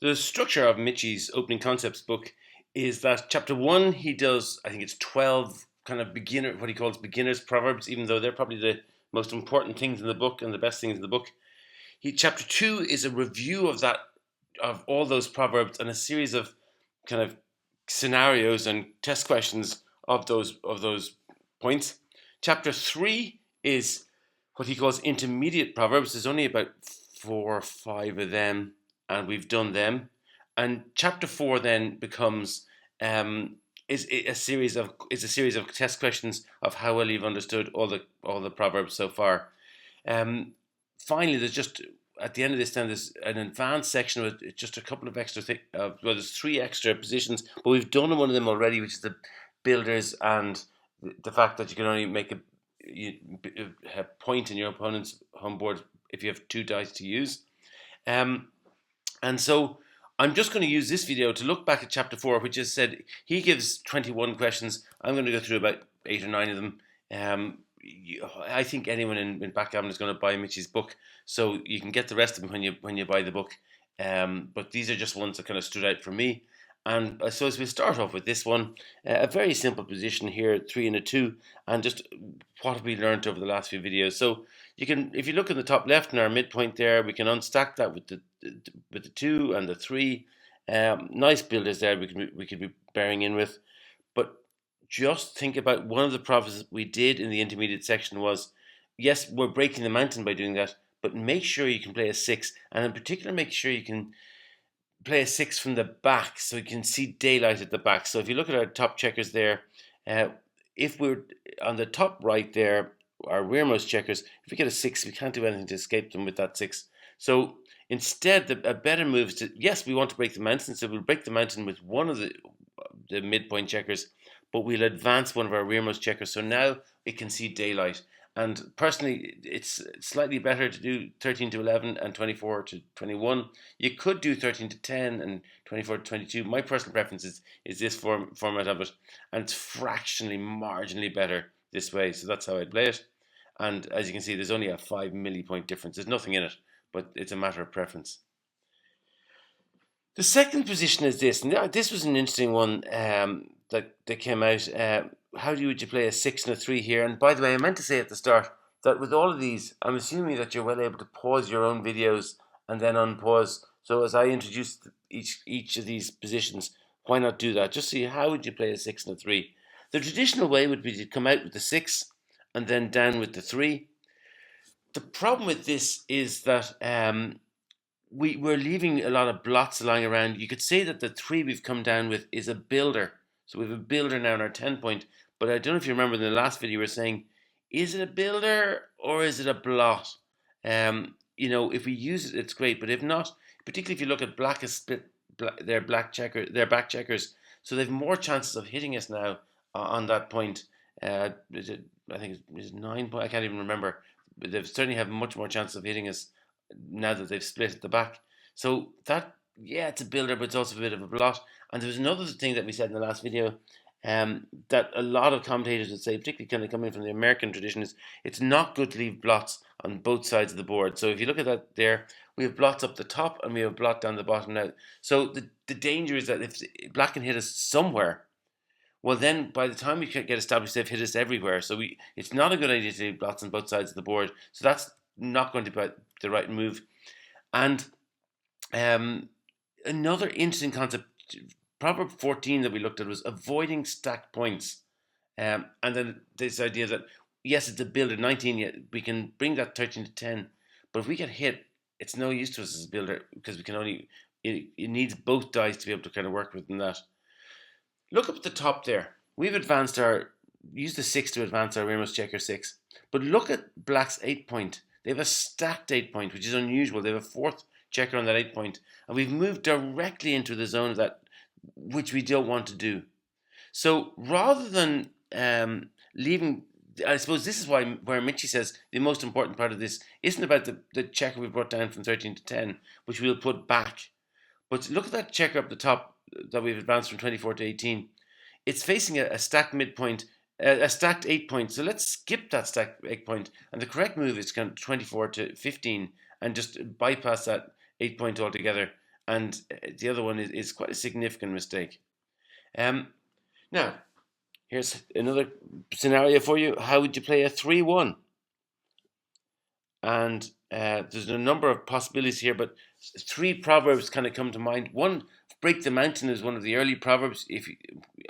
The structure of Michy's opening concepts book is that chapter one, he does, I think it's 12 kind of what he calls beginner's proverbs, even though they're probably the most important things in the book and the best things in the book. Chapter two is a review of all those proverbs and a series of kind of scenarios and test questions of those points. Chapter three is what he calls intermediate proverbs. There's only about 4 or 5 of them, and we've done them. And chapter four then becomes is a series of test questions of how well you've understood all the proverbs so far. Um, Finally, there's just at the end of this, then there's an advanced section with just a couple of extra well, there's 3 extra positions, but we've done one of them already, which is the builders and the fact that you can only make a point in your opponent's home board if you have 2 dice to use. Um, and so I'm just going to use this video to look back at chapter 4, which is said he gives 21 questions. I'm going to go through about 8 or 9 of them. I think anyone in Backgammon is going to buy Michy's book, so you can get the rest of them when you buy the book. But these are just ones that kind of stood out for me. And I suppose we'll start off with this one. A very simple position here, 3 and a 2, and just what have we learned over the last few videos. So you can, if you look in the top left in our midpoint there, we can unstack that with the 2 and the 3. Nice builders there we could be bearing in with. But just think about one of the proverbs we did in the intermediate section was, yes, we're breaking the mountain by doing that, but make sure you can play a 6, and in particular make sure you can play a 6 from the back so you can see daylight at the back. So if you look at our top checkers there, if we're on the top right there, our rearmost checkers, if we get a 6, we can't do anything to escape them with that 6. So instead, a better move is to, yes, we want to break the mountain, so we'll break the mountain with one of the midpoint checkers, but we'll advance one of our rearmost checkers so now it can see daylight. And personally, it's slightly better to do 13 to 11 and 24 to 21. You could do 13 to 10 and 24 to 22. My personal preference is this format of it, and it's fractionally, marginally better this way. So that's how I'd play it. And as you can see, there's only a 5 millipoint difference. There's nothing in it, but it's a matter of preference. The second position is this, and this was an interesting one that came out. How would you play a 6 and a 3 here? And by the way, I meant to say at the start that with all of these, I'm assuming that you're well able to pause your own videos and then unpause. So as I introduce each of these positions, why not do that? Just see how would you play a 6 and a 3. The traditional way would be to come out with the 6 and then down with the 3. The problem with this is that we're leaving a lot of blots lying around. You could say that the 3 we've come down with is a builder. So we have a builder now in our 10 point. But I don't know if you remember in the last video we were saying, is it a builder or is it a blot? If we use it, it's great. But if not, particularly if you look at black has split their back checkers, so they've more chances of hitting us now on that point. I think it's 9 point. I can't even remember. But they certainly have much more chance of hitting us now that they've split at the back. So that, yeah, it's a builder, but it's also a bit of a blot. And there was another thing that we said in the last video that a lot of commentators would say, particularly kind of coming from the American tradition, is it's not good to leave blots on both sides of the board. So if you look at that there, we have blots up the top and we have a blot down the bottom now. So the danger is that if black can hit us somewhere, well then by the time we get established, they've hit us everywhere. So it's not a good idea to leave blots on both sides of the board. So that's not going to be the right move. And another interesting concept, Proverb 14 that we looked at, was avoiding stacked points. And then this idea that, yes, it's a builder, 19, we can bring that 13 to 10, but if we get hit, it's no use to us as a builder because we can only, it needs both dice to be able to kind of work within that. Look up at the top there. We've used the 6 to advance our rearmost checker 6. But look at black's 8 point. They have a stacked 8 point, which is unusual. They have a 4th checker on that 8 point. And we've moved directly into the zone of that, which we don't want to do. So rather than leaving, I suppose this is where Michy says the most important part of this isn't about the checker we brought down from 13 to 10, which we'll put back. But look at that checker up the top that we've advanced from 24 to 18. It's facing a stacked midpoint, a stacked 8 point. So let's skip that stacked 8 point. And the correct move is kind of 24 to 15 and just bypass that 8 point altogether and the other one is quite a significant mistake. Now, here's another scenario for you. How would you play a 3-1? And there's a number of possibilities here, but three proverbs kind of come to mind. One, break the mountain, is one of the early proverbs. If you,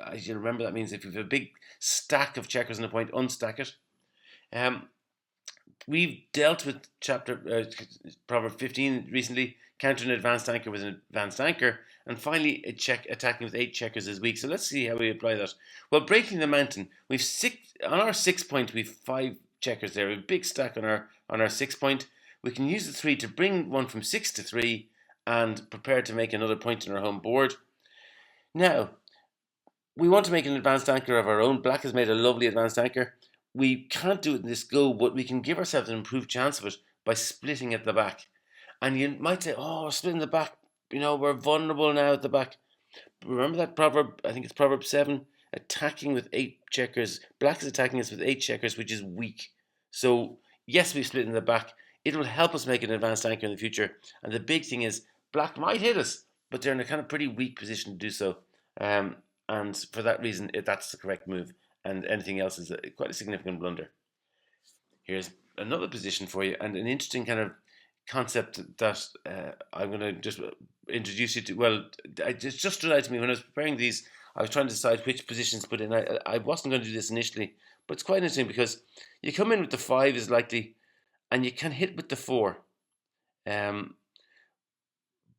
as you remember, that means if you have a big stack of checkers on a point, unstack it. We've dealt with Proverb 15 recently. Counter an advanced anchor with an advanced anchor, and finally attacking with 8 checkers is weak. So let's see how we apply that. Well, breaking the mountain, we've on our 6 point. We've 5 checkers there. We have a big stack on our 6 point. We can use the 3 to bring one from 6 to 3 and prepare to make another point on our home board. Now, we want to make an advanced anchor of our own. Black has made a lovely advanced anchor. We can't do it in this go, but we can give ourselves an improved chance of it by splitting at the back. And you might say, oh, we're splitting the back. We're vulnerable now at the back. But remember that proverb, I think it's Proverb 7, attacking with 8 checkers. Black is attacking us with 8 checkers, which is weak. So, yes, we split in the back. It will help us make an advanced anchor in the future. And the big thing is, black might hit us, but they're in a kind of pretty weak position to do so. And for that reason, that's the correct move. And anything else is quite a significant blunder. Here's another position for you, and an interesting kind of concept that I'm going to just introduce you to. Well, it just stood out to me when I was preparing these. I was trying to decide which positions to put in. I wasn't going to do this initially, but it's quite interesting because you come in with the 5 is likely, and you can hit with the 4.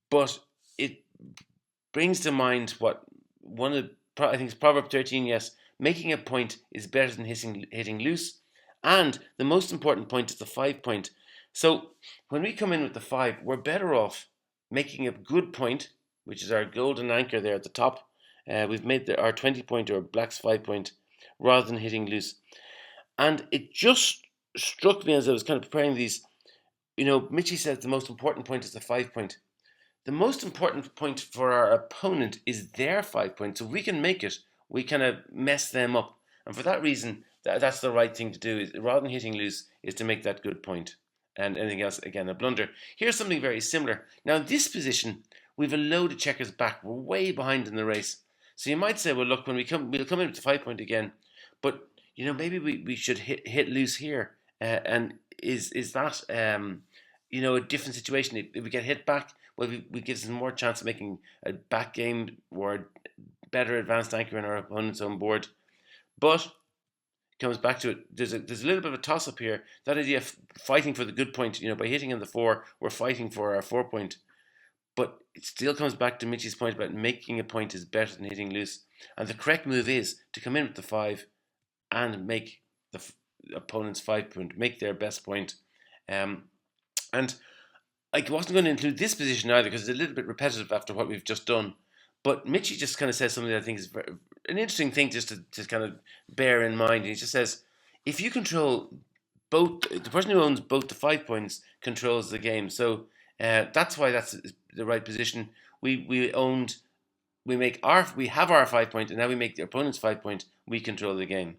But it brings to mind what I think it's Proverb 13, yes, making a point is better than hitting loose. And the most important point is the 5 point. So when we come in with the 5, we're better off making a good point, which is our golden anchor there at the top. We've made our 20 point or black's 5 point rather than hitting loose. And it just struck me as I was kind of preparing these. Michy says the most important point is the 5 point. The most important point for our opponent is their 5 point. So if we can make it, we kind of mess them up. And for that reason, that's the right thing to do. Is rather than hitting loose, is to make that good point. And anything else, again, a blunder. Here's something very similar. Now, in this position, we've a load of checkers back. We're way behind in the race. So you might say, well, look, when we'll come in with the 5 point again. But, maybe we should hit loose here. And is that, a different situation? If we get hit back, well, we give us more chance of making a back game or a better advanced anchor in our opponent's own board. But it comes back to it. There's a little bit of a toss-up here. That idea of fighting for the good point, by hitting in the 4, we're fighting for our 4 point. But it still comes back to Michy's point about making a point is better than hitting loose. And the correct move is to come in with the 5 and make the opponent's 5 point, make their best point. And I wasn't going to include this position either because it's a little bit repetitive after what we've just done. But Michy just kind of says something that I think is an interesting thing just to kind of bear in mind. He just says, if you control both, the person who owns both the 5 points controls the game. So that's why that's the right position. We have our 5 point, and now we make the opponent's 5 point. We control the game.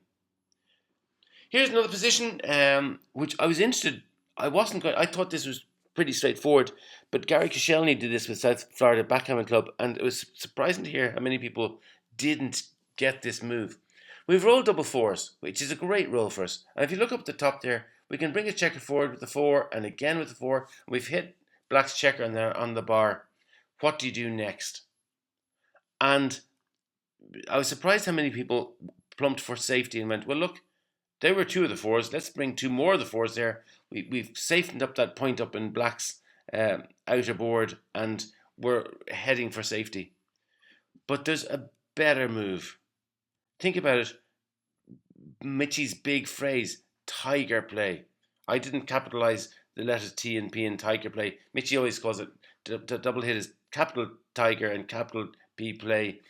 Here's another position which I was interested. I thought this was pretty straightforward, but Gary Koscielny did this with South Florida Backgammon Club, and it was surprising to hear how many people didn't get this move. We've rolled double 4s, which is a great roll for us. And if you look up the top there, we can bring a checker forward with the 4 and again with the 4. And we've hit black's checker on the bar. What do you do next? And I was surprised how many people plumped for safety and went, well, look, there were 2 of the 4s. Let's bring 2 more of the 4s there. We've safened up that point up in black's outer board, and we're heading for safety. But there's a better move. Think about it. Michy's big phrase, tiger play. I didn't capitalize the letters T and P in tiger play. Michy always calls it the double hit is capital tiger and capital P play.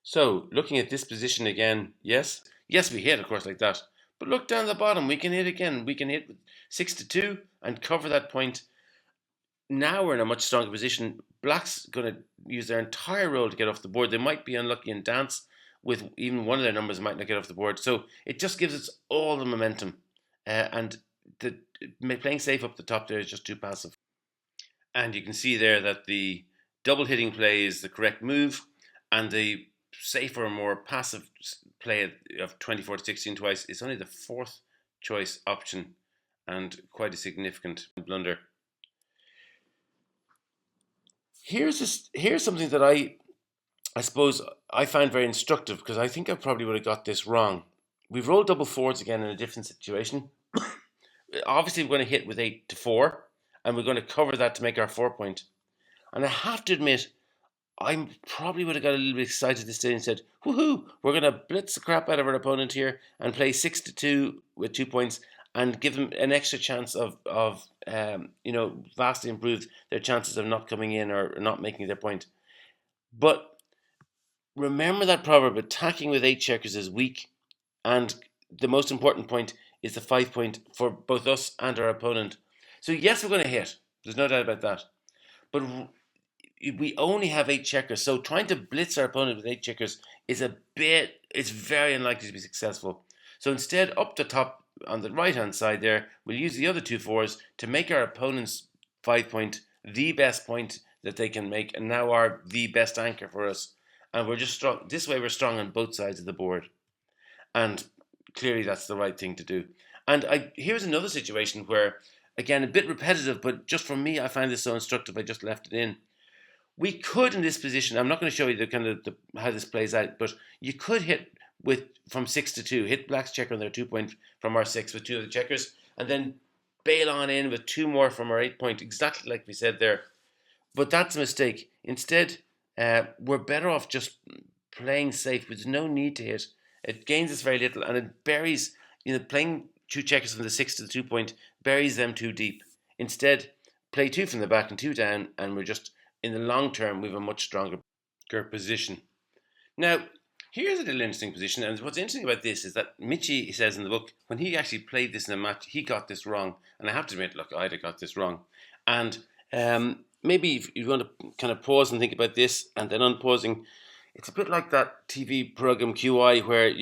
So looking at this position again, yes, we hit, of course, like that. But look down the bottom, we can hit again. We can hit with 6 to 2 and cover that point. Now we're in a much stronger position. Black's going to use their entire roll to get off the board. They might be unlucky in dance with even one of their numbers might not get off the board. So it just gives us all the momentum. And playing safe up the top there is just too passive. And you can see there that the double hitting play is the correct move, and the safer, more passive play of 24 to 16 twice is only the fourth choice option, and quite a significant blunder. Here's something that I suppose I find very instructive, because I think I probably would have got this wrong. We've rolled double fours again in a different situation. Obviously, we're going to hit with 8 to 4, and we're going to cover that to make our 4-point. And I have to admit, I probably would have got a little bit excited this day and said, woohoo, we're going to blitz the crap out of our opponent here and play 6 to 2 with 2 points and give them an extra chance of vastly improve their chances of not coming in or not making their point. But remember that proverb, attacking with 8 checkers is weak, and the most important point is the 5-point for both us and our opponent. So yes, we're going to hit. There's no doubt about that. But we only have 8 checkers, so trying to blitz our opponent with 8 checkers is it's very unlikely to be successful. So instead, up the top on the right hand side there, we'll use the other 2 fours to make our opponent's 5-point the best point that they can make, and now are the best anchor for us. And we're just strong. This way, we're strong on both sides of the board, and clearly that's the right thing to do. And here's another situation where, again, a bit repetitive, but just for me, I find this so instructive, I just left it in. We could, in this position, I'm not going to show you how this plays out, but you could hit from 6 to 2, hit black's checker on their 2-point from our 6 with 2 of the checkers, and then bail on in with 2 more from our 8-point, exactly like we said there. But that's a mistake. Instead, we're better off just playing safe. There's no need to hit. It gains us very little, and it buries, playing 2 checkers from the 6 to the 2-point buries them too deep. Instead, play 2 from the back and 2 down, and we're just, in the long term, we have a much stronger position. Now, here's a little interesting position, and what's interesting about this is that Michy says in the book, when he actually played this in a match, he got this wrong. And I have to admit, look, I'd have got this wrong. And maybe if you want to kind of pause and think about this, and then unpausing, it's a bit like that TV program QI where,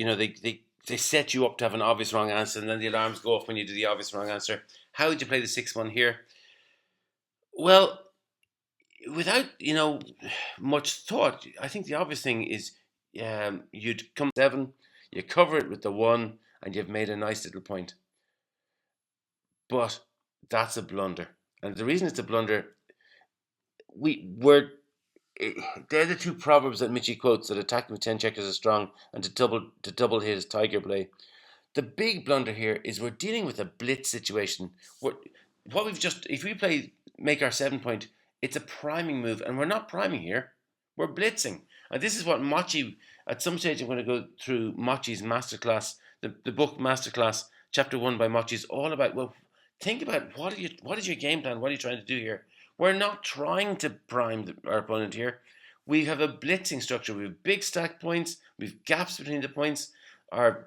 they set you up to have an obvious wrong answer, and then the alarms go off when you do the obvious wrong answer. How would you play the 6-1 here? Well, without much thought, I think the obvious thing is you'd come 7, you cover it with the 1, and you've made a nice little point. But that's a blunder, and the reason it's a blunder, they're the 2 proverbs that Michy quotes, that attacking with 10 checkers is strong, and to double hit is tiger play. The big blunder here is we're dealing with a blitz situation. If we make our 7-point, it's a priming move, and we're not priming here. We're blitzing. And this is what Michy, at some stage I'm going to go through Michy's masterclass, the book Masterclass, chapter 1 by Michy is all about. Well, think about what is your game plan? What are you trying to do here? We're not trying to prime our opponent here. We have a blitzing structure. We have big stack points. We have gaps between the points. Having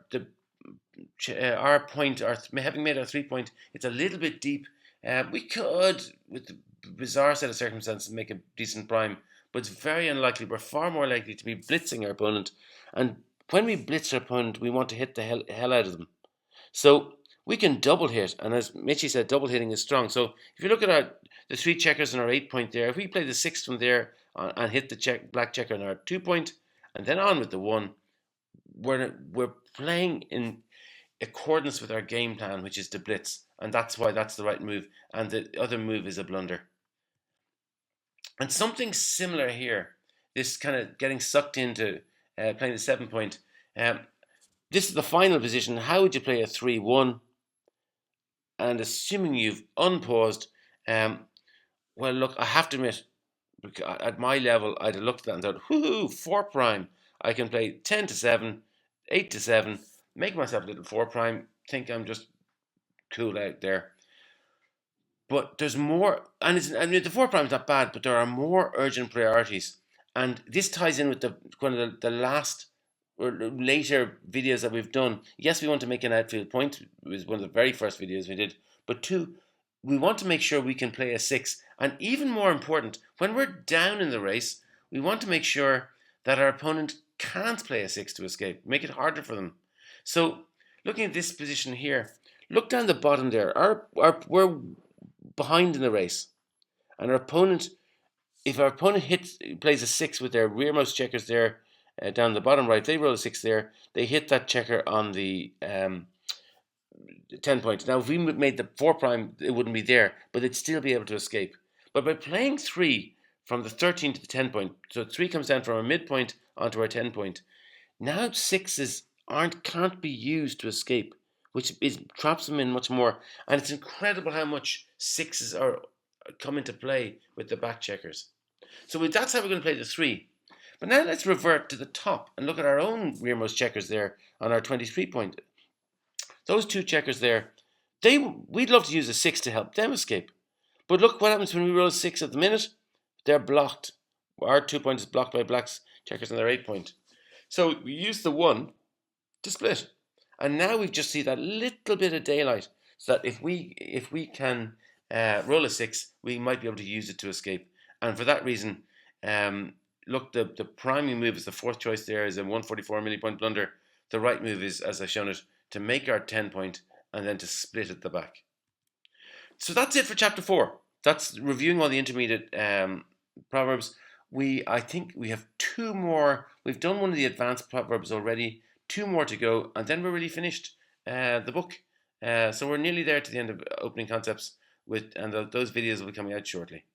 made our 3-point, it's a little bit deep. We could, with the bizarre set of circumstances, make a decent prime, but it's very unlikely. We're far more likely to be blitzing our opponent, and when we blitz our opponent, we want to hit the hell out of them. So we can double hit, and as Michy said, double hitting is strong. So if you look at the 3 checkers on our 8-point there, if we play the 6 from there and hit the black checker on our 2-point, and then on with the 1, we're playing in accordance with our game plan, which is to blitz, and that's why that's the right move, and the other move is a blunder. And something similar here, this kind of getting sucked into playing the 7-point. This is the final position. How would you play a 3-1? And assuming you've unpaused, well, look, I have to admit, at my level, I'd have looked at that and thought, woohoo, 4 prime. I can play 10 to 7, 8 to 7, make myself a little 4 prime, think I'm just cool out there. But there's more, and the 4 prime is not bad, but there are more urgent priorities. And this ties in with one of the last or later videos that we've done. Yes, we want to make an outfield point. It was one of the very first videos we did. But 2, we want to make sure we can play a 6. And even more important, when we're down in the race, we want to make sure that our opponent can't play a 6 to escape. Make it harder for them. So looking at this position here, look down the bottom there. We're behind in the race. And our opponent, if our opponent plays a 6 with their rearmost checkers there down the bottom right, they roll a 6 there, they hit that checker on the 10 points. Now, if we made the 4 prime, it wouldn't be there, but they'd still be able to escape. But by playing 3 from the 13 to the 10 point, so 3 comes down from our midpoint onto our 10 point, now 6s can't be used to escape, which traps them in much more. And it's incredible how much 6s come into play with the back checkers. So that's how we're going to play the 3. But now let's revert to the top and look at our own rearmost checkers there on our 23 point. Those 2 checkers there, we'd love to use a 6 to help them escape. But look what happens when we roll a 6 at the minute. They're blocked. Our 2 point is blocked by black's checkers on their 8 point. So we use the 1 to split. And now we just see that little bit of daylight, so that if we can roll a 6, we might be able to use it to escape. And for that reason, look, the priming move is the 4th choice there, is a 144 millipoint blunder. The right move is, as I've shown it, to make our 10 point and then to split at the back. So that's it for chapter 4. That's reviewing all the intermediate proverbs. I think we have 2 more. We've done one of the advanced proverbs already. 2 more to go, and then we're really finished the book. So we're nearly there to the end of opening concepts, and those videos will be coming out shortly.